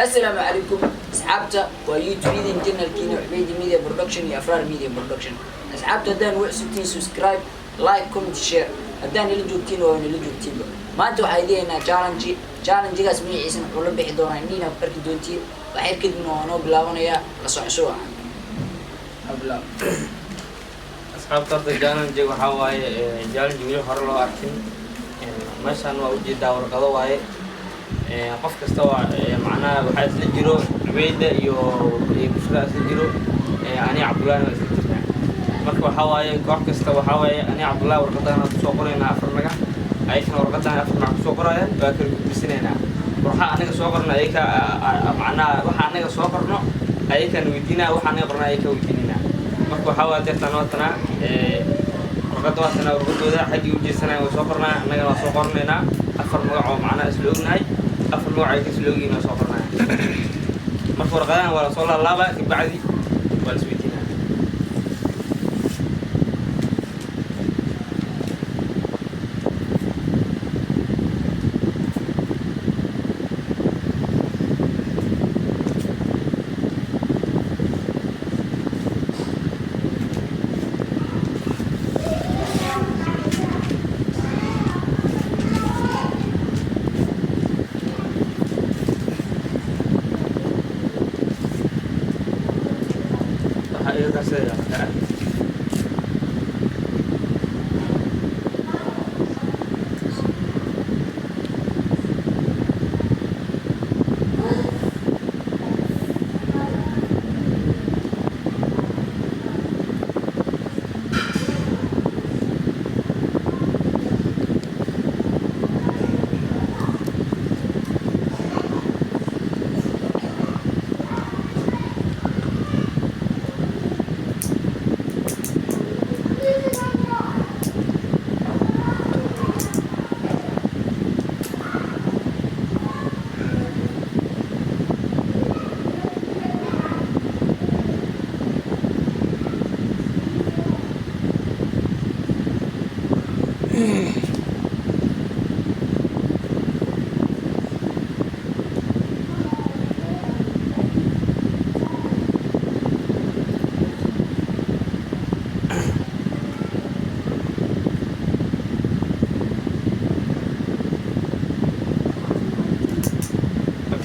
السلام عليكم أصحابتا ويوتيوب جنرال كينو عبيد ميديا برودكشن يا أفرار ميديا برودكشن أصحابتا دان وعسوتين سبسكرايب لايك كومنت شير هدان اللي جوتين وين اللي جوتين ما أنتوا حايدينا challenge جاس مي عيسن ولا بيحضرنا عندنا بركي دونتين وحير كده إنه بلاونا يا لصحصوا أبلا أصحاب طرد challenge وحواي challenge ميلو هرلو أركين مثلا وأوجي داور قضاء قف كستوى معناه وحيد للجرو عبيدة بشرة للجرو أنا عبد الله نسيتنا مركب حواي قف كستوى حواي أنا عبد الله ورقدنا سوقرنا أفرناك أيك ورقدنا أفرناك سوقرنا باكر بسنينا وراح أنا سوقرنا أيك معناه وراح أنا سوقرنا أيك نودينا وراح أنا قرنا أيك ودينا مركب حواي تحتنا ورقدنا ورقدنا حد يوجي سنة وسوقرنا أنا سوقرنا أفرناك معنا أسلوبنا أفر نوع كسلوجي نصفرنا مفور غان ولا صلى الله بقى بعدي ولا سويتنا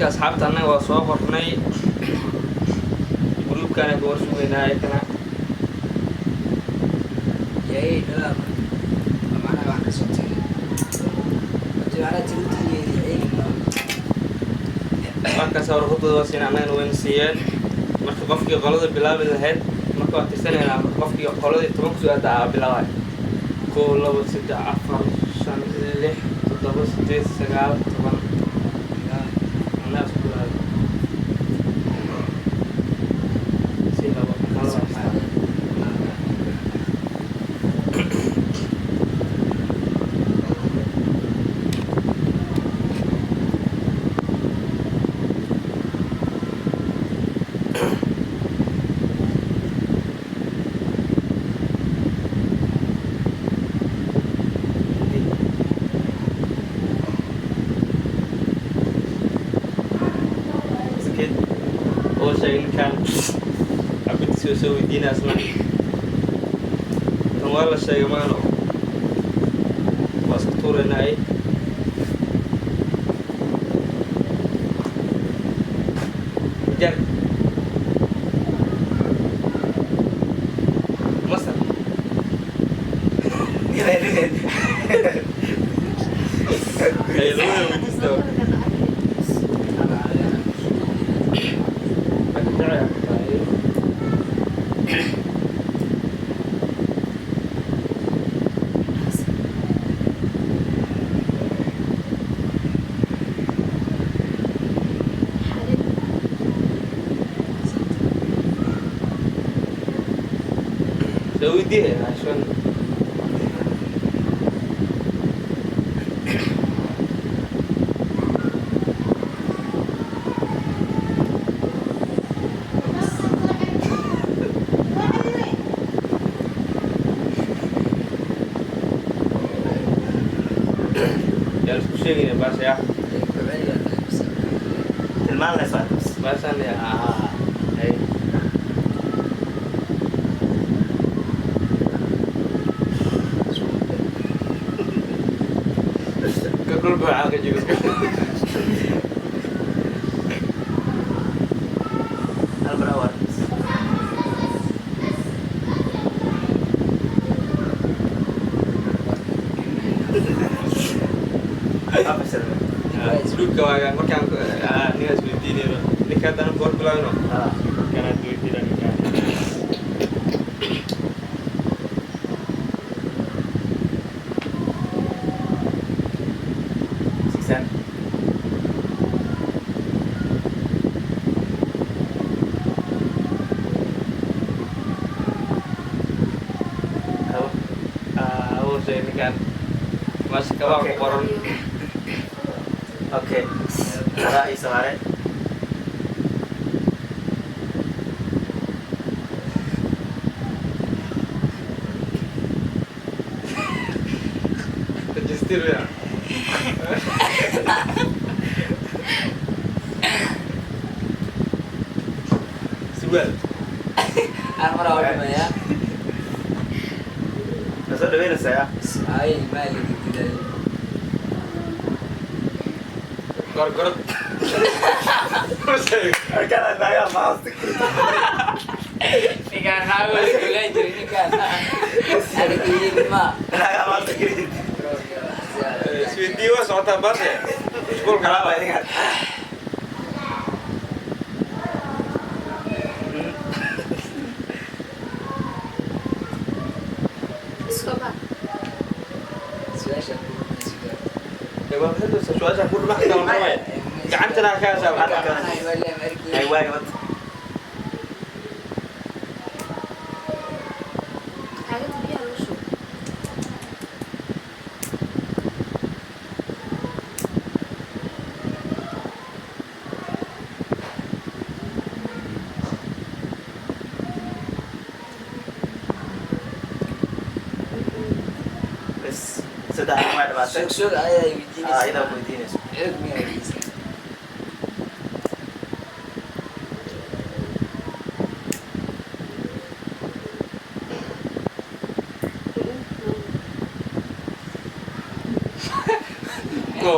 أصحابنا أنا وصوفرني قلوب كانت ورسومنا هيكنا يا إيه لا معنا واحد صوتي جعلت تلتي عين marka sawir khudbada sinaan weyn siiyeen marka qofkii qolada bilaabay lahayd marka waad tisanayna qofkii qolada 10 ku soo aadaa bilaabay 1 2 3 4 5 6 7 8 9 10 الناس كلها سينا خلاص كان عبد سوي دينا اسمع والله شيء ما له واسطور هنا جر مصر سوي دي عشان يا شيء بس يا ما لنا صار مثلا هاي كل بعاق جيك البراور apa sih Dulu kawan makan ni as binti ni nikah tanam kor pulang no karena duit tidak nikah siksan awal saya nikah masih kawan koron oke ada isore Register ya Subal أنا مرة أقول يا بس ده وين الساعه أي مالي كده kor كان انا ما قصدك ini kan aku belajar ini kan ada ini mah انا ما قصدك Switi was soalnya banget ya Sepul kenapa ini kan Suka suasana ya bang itu sesuatu saya pun makan kalau mau ya jangan cerah sama ايوه ايوه حاجات بيها وشه بس sudah ada bahasa Suksul ayah begini. itu begini Ilmu ya bisa.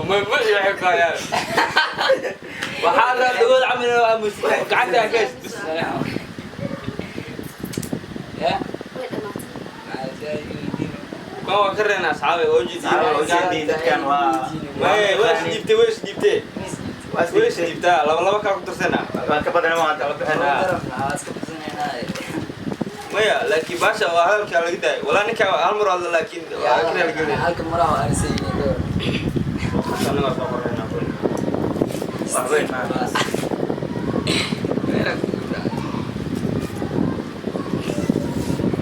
ما يحب كيان وحاله تقول عمل مش قعدت كيس Ya. Wait a minute. Ada begini. كوا كرنا أصحابي أوجي دي كان ويش جبتي ويش جبتها لما كان كنت سنة kepada nama anda ما يا لكن باشا وهذا كان لقيته ولا نكا أمر الله لكن أكنا لقيته Halkan murah ada sini tu. أنا ما صبر هنا وين ما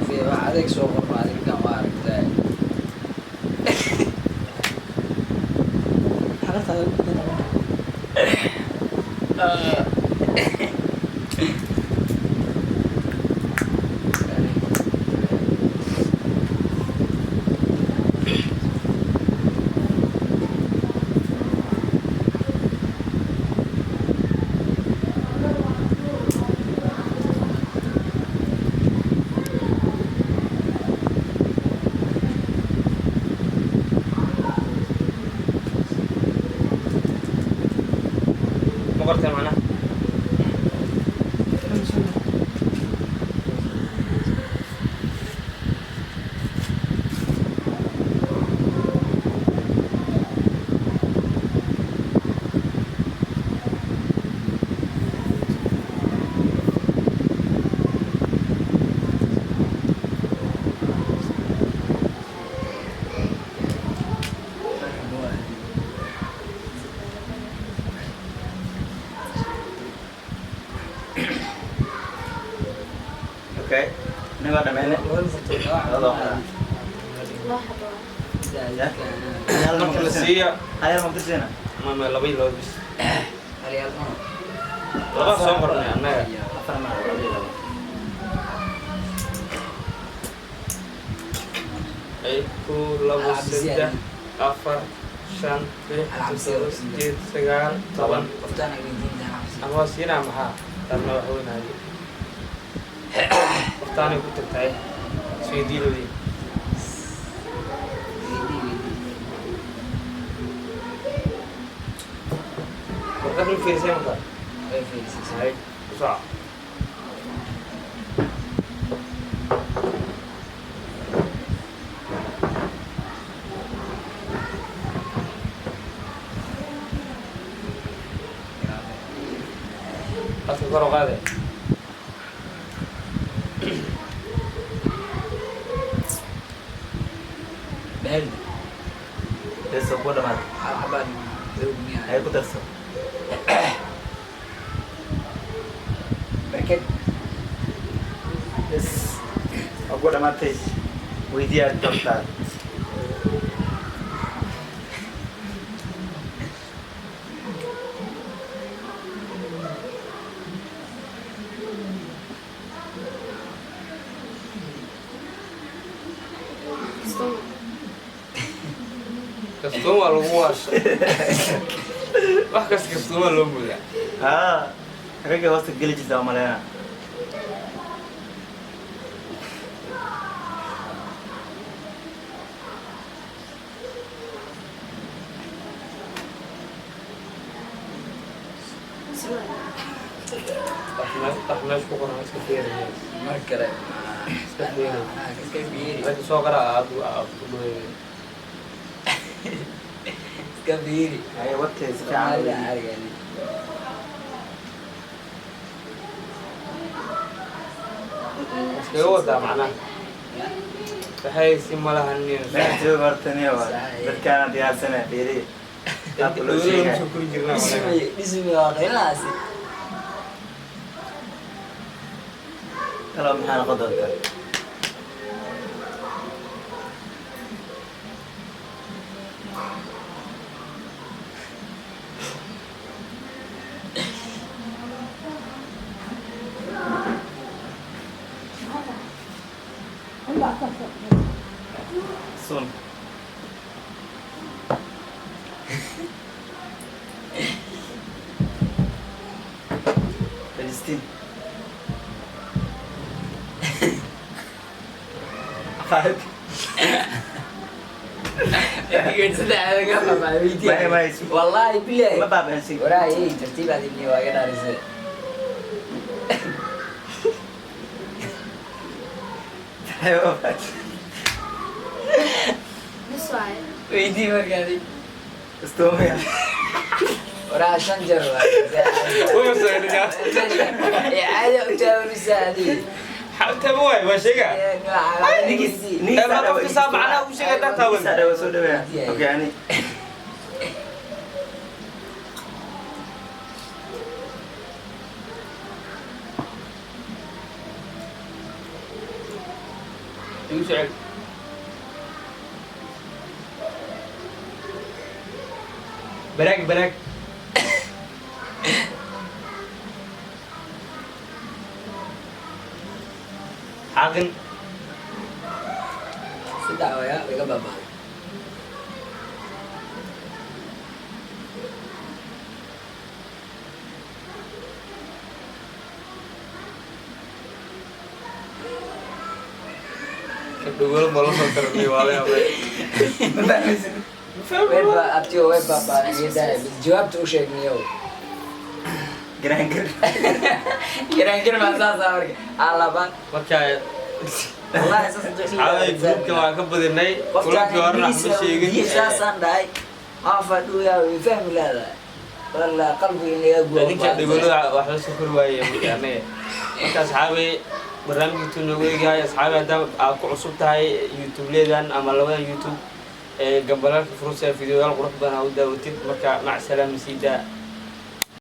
في واحد سوق بعد كم وارد ده. مقرت معنا oke ini ada mana واحد مقلسية ayah mau kesini ما لبي لبس Hari apa? لبس صغرنا أنا apa nama أيكو لبس سدة أفر shan lix toddoba sideed sagaal toban qoftaan ay weydiintaan ama siinaa maxaa taasna wax weynaayo qoftaanay ku tagtahay isweydiinodii warqad ma fiirisay marka way fiirisay hay ku soco Aska kor u qaade bahal Eso ku dhamaad. xabaan Ay ku darso. barkad Yes. Aku dhamaatay. Weydiyaa qabtaa. kastuun waa lagu waasha wax kasta kastuun waa loo mudaa Ragga hoosta geli jirta oo maleena. wax meesha ku qoran iska fiiriya mar kale iska fiiriya iska fiiri ragga soo qara aad u dhoweeyay iska fiiri Ay wadtay si Soomaalida fiican. argani iskaga wadaa macnaha waxay si malahan Meel joog hortaniya waa. Dadkaana diyaarsana dheeri. Qaabka loo sheegay. ku jirnaa malaha dhismi waa qiimahaasi Talo maxaa noqon doontaa? Sun. Palestine. Qaad. والله بالله Ma baabaansin. وراي ترتيب هذه اللي واجد عارفه Ayo. بس واي ويدي مركزي Istoomaya. ورا شنجر عادي أتاول سادي حتى بوي ما شيء ما تقصى معنا وش قدرت تاول Sada wa soo dhaweeya. Okay ani. يوسع براك عاقل سدعوا يا ويا بابا kedua malu nonton wale apa وين أبتي وين بابا يدا جواب توشيك نيو Geranger. kira-kira masa sama ala bang marka والله أساس ay gruupka waa ka badinay kulanka horna ma sheegin أساسا داي ما فادو يا يفهم لا والله قلبي إني أقول ninka dhigolo wax la soo kor waayay yani marka asxaabi barnaamijku nagu eegay asxaabi hadda aad ku cusub tahay youtube leedan ama labada youtube gambalalka furuusa fiidiyoyaal qurux badan u daawatid marka mac salaam siida